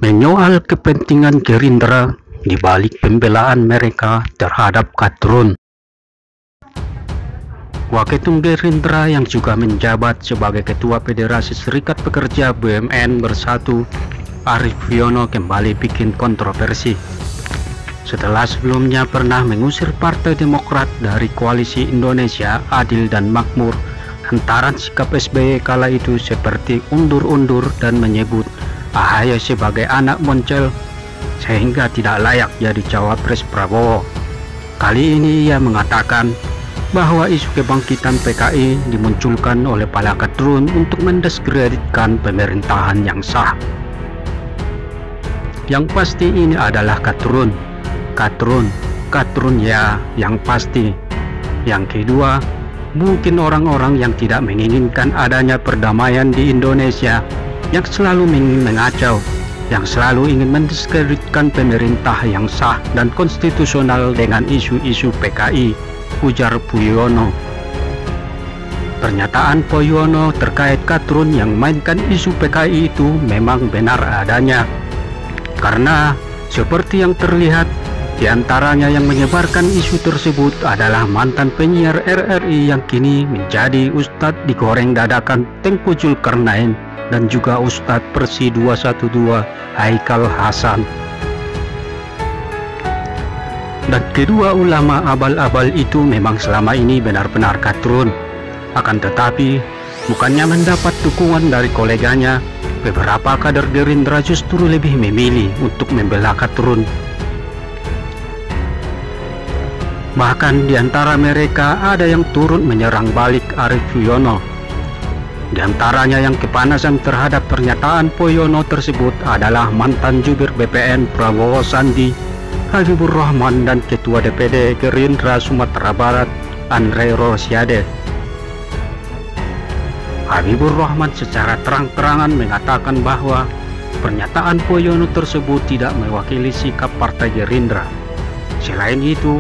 menyoal kepentingan Gerindra di balik pembelaan mereka terhadap Katrun. Waketum Gerindra yang juga menjabat sebagai Ketua Federasi Serikat Pekerja BUMN Bersatu, Arief Wiono, kembali bikin kontroversi. Setelah sebelumnya pernah mengusir Partai Demokrat dari Koalisi Indonesia Adil dan Makmur, lantaran sikap SBY kala itu seperti undur-undur dan menyebut AHY sebagai anak moncel sehingga tidak layak jadi cawapres Prabowo. Kali ini ia mengatakan bahwa isu kebangkitan PKI dimunculkan oleh para Katrun untuk mendiskreditkan pemerintahan yang sah. Yang pasti ini adalah Katrun ya, yang pasti. Yang kedua, mungkin orang-orang yang tidak menginginkan adanya perdamaian di Indonesia, yang selalu ingin mengacau, yang selalu ingin mendiskreditkan pemerintah yang sah dan konstitusional dengan isu-isu PKI, ujar Wiono. Pernyataan Wiono terkait Katrun yang mainkan isu PKI itu memang benar adanya, karena seperti yang terlihat, di antaranya yang menyebarkan isu tersebut adalah mantan penyiar RRI yang kini menjadi Ustadz digoreng dadakan Tengku Zulkarnain dan juga Ustadz Persi 212 Haikal Hasan. Dan kedua ulama abal-abal itu memang selama ini benar-benar Katrun. Akan tetapi, bukannya mendapat dukungan dari koleganya, beberapa kader Gerindra justru lebih memilih untuk membela Katrun. Bahkan di antara mereka ada yang turut menyerang balik Arief Wiono. Di antaranya yang kepanasan terhadap pernyataan Wiono tersebut adalah mantan jubir BPN Prabowo Sandi, Habibur Rahman, dan Ketua DPD Gerindra Sumatera Barat Andre Rosiade. Habibur Rahman secara terang-terangan mengatakan bahwa pernyataan Wiono tersebut tidak mewakili sikap Partai Gerindra. Selain itu,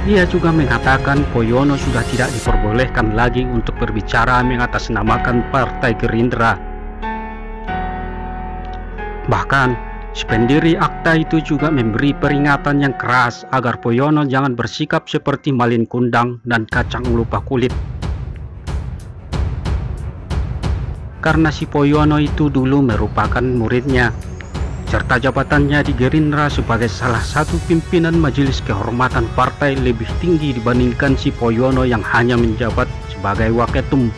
ia juga mengatakan Wiono sudah tidak diperbolehkan lagi untuk berbicara mengatasnamakan Partai Gerindra. Bahkan, pendiri akta itu juga memberi peringatan yang keras agar Wiono jangan bersikap seperti malin kundang dan kacang lupa kulit. Karena si Wiono itu dulu merupakan muridnya, serta jabatannya di Gerindra sebagai salah satu pimpinan Majelis Kehormatan Partai lebih tinggi dibandingkan si Wiono yang hanya menjabat sebagai waketum.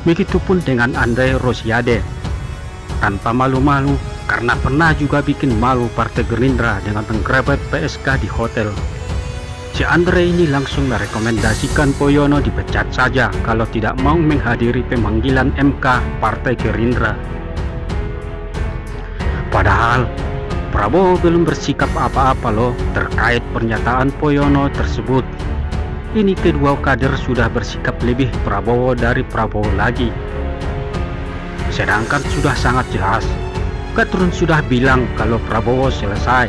Begitupun dengan Andre Rosiade. Tanpa malu-malu, karena pernah juga bikin malu Partai Gerindra dengan menggerebek PSK di hotel, si Andre ini langsung merekomendasikan Wiono dipecat saja kalau tidak mau menghadiri pemanggilan MK Partai Gerindra. Padahal Prabowo belum bersikap apa-apa loh terkait pernyataan Wiono tersebut. Ini kedua kader sudah bersikap lebih Prabowo dari Prabowo lagi. Sedangkan sudah sangat jelas, Katrun sudah bilang kalau Prabowo selesai,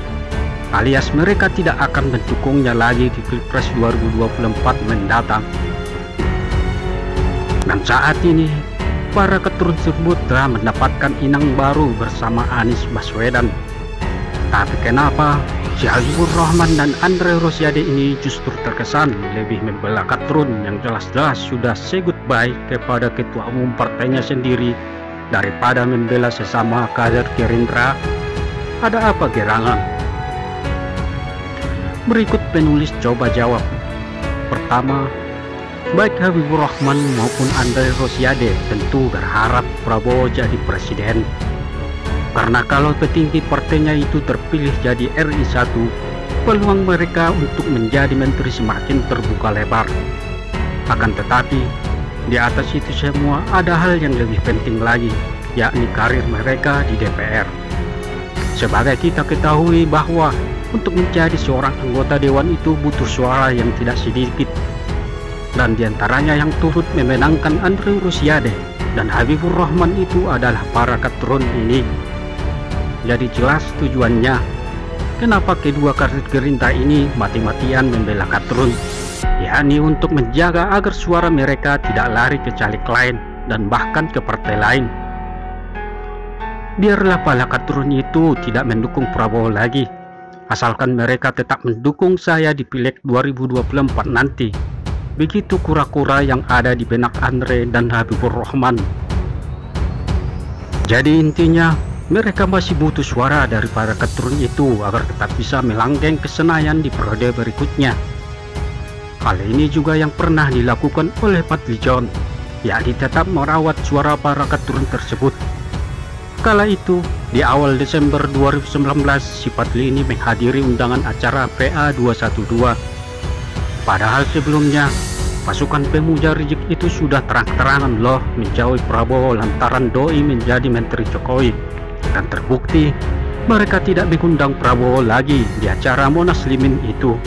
alias mereka tidak akan mendukungnya lagi di Pilpres 2024 mendatang. Dan saat ini, para Katrun tersebut telah mendapatkan inang baru bersama Anies Baswedan. Tapi kenapa si Habibur Rahman dan Andre Rosiade ini justru terkesan lebih membela Katrun yang jelas-jelas sudah say goodbye kepada ketua umum partainya sendiri daripada membela sesama kader Gerindra? Ada apa gerangan? Berikut penulis coba jawab. Pertama, baik Habibur Rahman maupun Andre Rosiade tentu berharap Prabowo jadi presiden. Karena kalau petinggi partainya itu terpilih jadi RI 1, peluang mereka untuk menjadi menteri semakin terbuka lebar. Akan tetapi, di atas itu semua ada hal yang lebih penting lagi, yakni karir mereka di DPR. Sebagai kita ketahui bahwa untuk menjadi seorang anggota dewan itu butuh suara yang tidak sedikit. Dan diantaranya yang turut memenangkan Andre Rosiade dan Habibur Rahman itu adalah para Katrun ini. Jadi jelas tujuannya, kenapa kedua kader Gerindra ini mati-matian membela Katrun, yakni untuk menjaga agar suara mereka tidak lari ke caleg lain dan bahkan ke partai lain. biarlah para keturun itu tidak mendukung Prabowo lagi, asalkan mereka tetap mendukung saya di Pileg 2024 nanti. Begitu kura-kura yang ada di benak Andre dan Habibur Rahman. Jadi intinya, mereka masih butuh suara dari para keturun itu agar tetap bisa melanggeng ke Senayan di periode berikutnya. Hal ini juga yang pernah dilakukan oleh Fadlizon, yakni tetap merawat suara para keturun tersebut. Kala itu, di awal Desember 2019, si Fadli ini menghadiri undangan acara PA 212. Padahal sebelumnya, pasukan pemuja Rizik itu sudah terang-terangan loh menjauhi Prabowo lantaran doi menjadi Menteri Jokowi. Dan terbukti, mereka tidak mengundang Prabowo lagi di acara Monas Limin itu.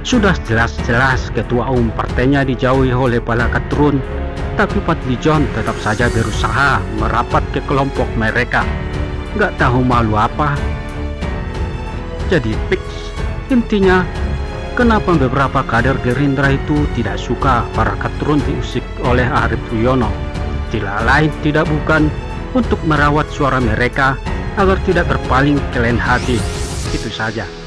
Sudah jelas-jelas ketua umum partainya dijauhi oleh para keturun, tapi Fadlizon tetap saja berusaha merapat ke kelompok mereka. Gak tahu malu apa. Jadi fix, intinya kenapa beberapa kader Gerindra itu tidak suka para keturun diusik oleh Arief Puyono? Tidak lain tidak bukan untuk merawat suara mereka agar tidak berpaling ke lain hati. Itu saja.